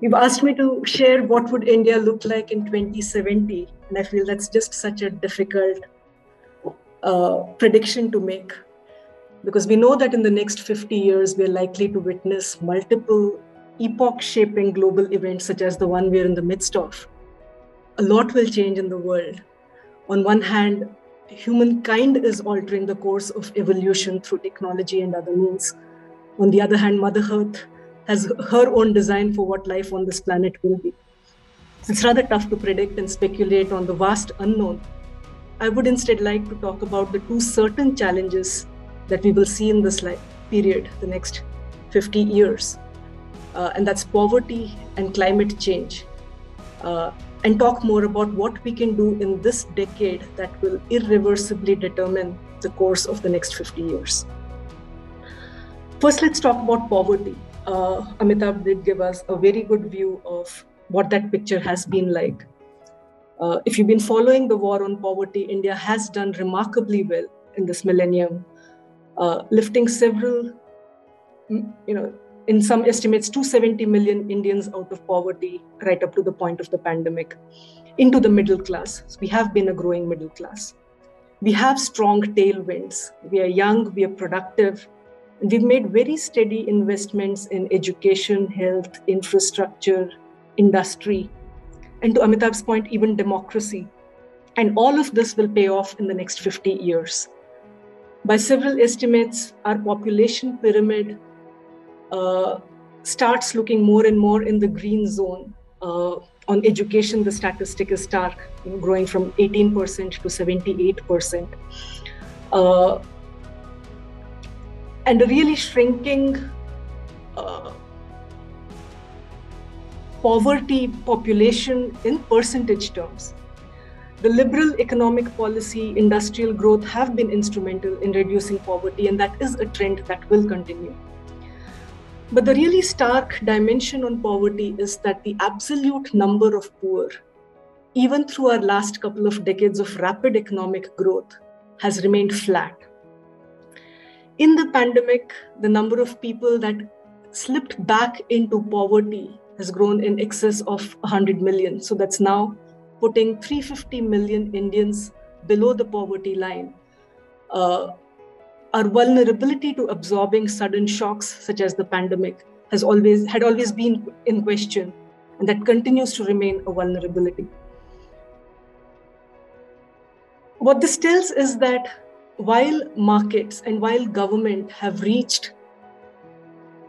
You've asked me to share what would India look like in 2070, and I feel that's just such a difficult prediction to make, because we know that in the next 50 years, we're likely to witness multiple epoch-shaping global events such as the one we're in the midst of. A lot will change in the world. On one hand, humankind is altering the course of evolution through technology and other means. On the other hand, Mother Earth has her own design for what life on this planet will be. It's rather tough to predict and speculate on the vast unknown. I would instead like to talk about the two certain challenges that we will see in this period, the next 50 years. And that's poverty and climate change. And talk more about what we can do in this decade that will irreversibly determine the course of the next 50 years. First, let's talk about poverty. Amitabh did give us a very good view of what that picture has been like. If you've been following the war on poverty, India has done remarkably well in this millennium, lifting several, in some estimates, 270 million Indians out of poverty right up to the point of the pandemic into the middle class. So we have been a growing middle class. We have strong tailwinds. We are young, we are productive, and we've made very steady investments in education, health, infrastructure, industry, and to Amitabh's point, even democracy. And all of this will pay off in the next 50 years. By several estimates, our population pyramid starts looking more and more in the green zone. On education, the statistic is stark, growing from 18% to 78%. And a really shrinking poverty population in percentage terms. The liberal economic policy, industrial growth have been instrumental in reducing poverty, and that is a trend that will continue. But the really stark dimension on poverty is that the absolute number of poor, even through our last couple of decades of rapid economic growth, has remained flat. In the pandemic, the number of people that slipped back into poverty has grown in excess of 100 million. So that's now putting 350 million Indians below the poverty line. Our vulnerability to absorbing sudden shocks, such as the pandemic, had always been in question, and that continues to remain a vulnerability. What this tells is that while markets and while government have reached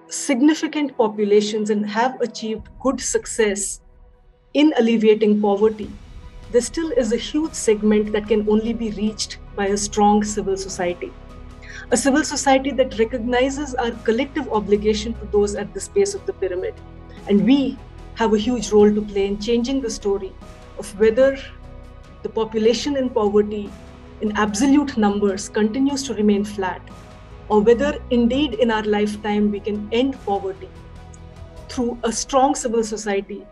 significant populations and have achieved good success in alleviating poverty, there still is a huge segment that can only be reached by a strong civil society. A civil society that recognizes our collective obligation to those at this base of the pyramid. And we have a huge role to play in changing the story of whether the population in poverty in absolute numbers continues to remain flat, or whether indeed in our lifetime we can end poverty through a strong civil society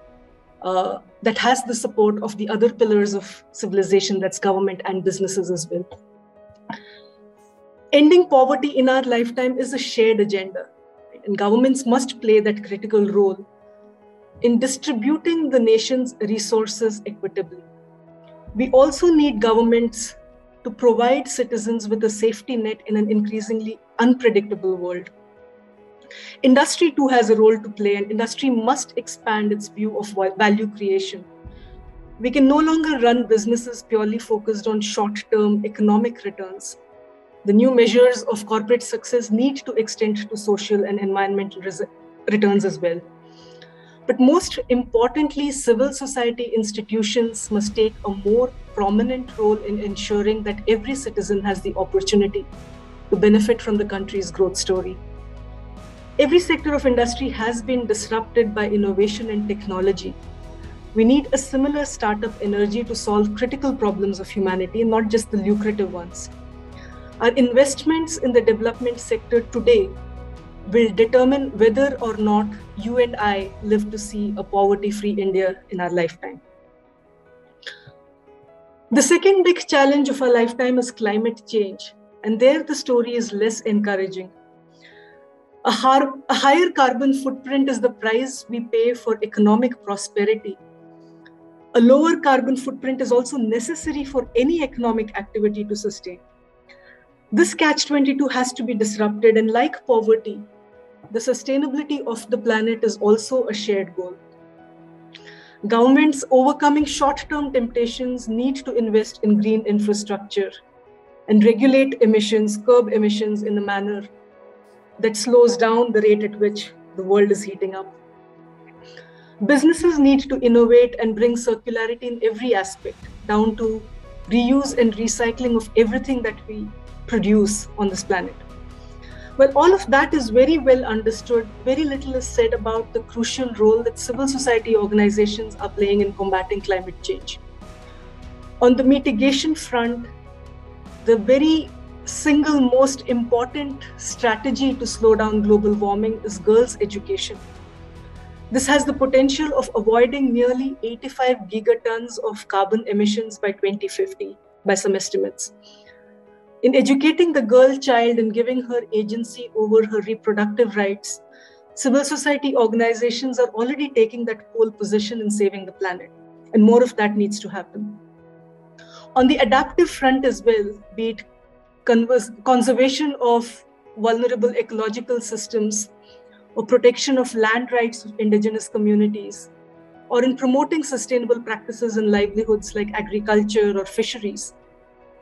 that has the support of the other pillars of civilization, that's government and businesses as well. Ending poverty in our lifetime is a shared agenda, and governments must play that critical role in distributing the nation's resources equitably. We also need governments to provide citizens with a safety net in an increasingly unpredictable world. Industry too has a role to play, and industry must expand its view of value creation. We can no longer run businesses purely focused on short-term economic returns. The new measures of corporate success need to extend to social and environmental returns as well. But most importantly, civil society institutions must take a more prominent role in ensuring that every citizen has the opportunity to benefit from the country's growth story. Every sector of industry has been disrupted by innovation and technology, We need a similar startup energy to solve critical problems of humanity, and not just the lucrative ones. Our investments in the development sector today will determine whether or not you and I live to see a poverty-free India in our lifetime. The second big challenge of our lifetime is climate change, and there the story is less encouraging. A higher carbon footprint is the price we pay for economic prosperity. A lower carbon footprint is also necessary for any economic activity to sustain. This catch-22 has to be disrupted, and like poverty, the sustainability of the planet is also a shared goal. Governments overcoming short-term temptations need to invest in green infrastructure and regulate emissions, curb emissions in a manner that slows down the rate at which the world is heating up. Businesses need to innovate and bring circularity in every aspect, down to reuse and recycling of everything that we produce on this planet. Well, all of that is very well understood. Very little is said about the crucial role that civil society organizations are playing in combating climate change. On the mitigation front, the very single most important strategy to slow down global warming is girls' education. This has the potential of avoiding nearly 85 gigatons of carbon emissions by 2050, by some estimates. In educating the girl child and giving her agency over her reproductive rights, civil society organizations are already taking that pole position in saving the planet, and more of that needs to happen. On the adaptive front as well, be it conservation of vulnerable ecological systems, or protection of land rights of indigenous communities, or in promoting sustainable practices and livelihoods like agriculture or fisheries,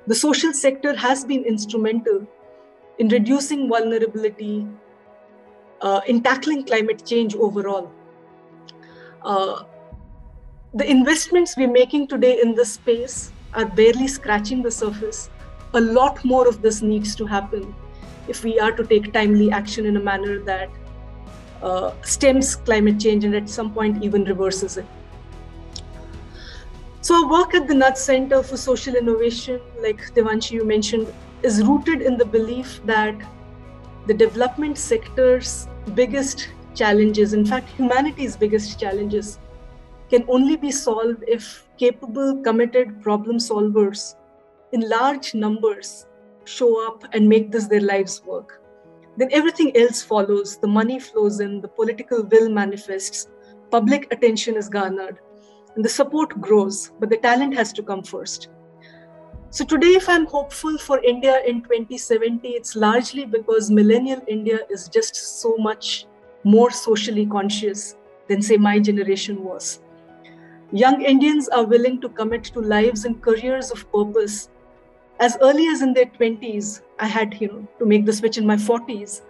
the social sector has been instrumental in reducing vulnerability, in tackling climate change overall. The investments we're making today in this space are barely scratching the surface. A lot more of this needs to happen if we are to take timely action in a manner that stems climate change and at some point even reverses it. So our work at the NUT Center for Social Innovation, like Devanshi you mentioned, is rooted in the belief that the development sector's biggest challenges, in fact, humanity's biggest challenges, can only be solved if capable, committed problem solvers in large numbers show up and make this their life's work. Then everything else follows. The money flows in, the political will manifests, public attention is garnered, and the support grows, but the talent has to come first. So today, if I'm hopeful for India in 2070, it's largely because millennial India is just so much more socially conscious than, say, my generation was. Young Indians are willing to commit to lives and careers of purpose as early as in their 20s. I had to make the switch in my 40s.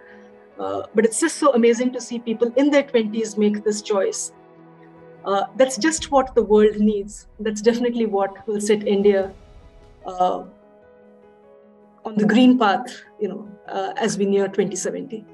But it's just so amazing to see people in their 20s make this choice. That's just what the world needs. That's definitely what will set India on the green path, as we near 2070.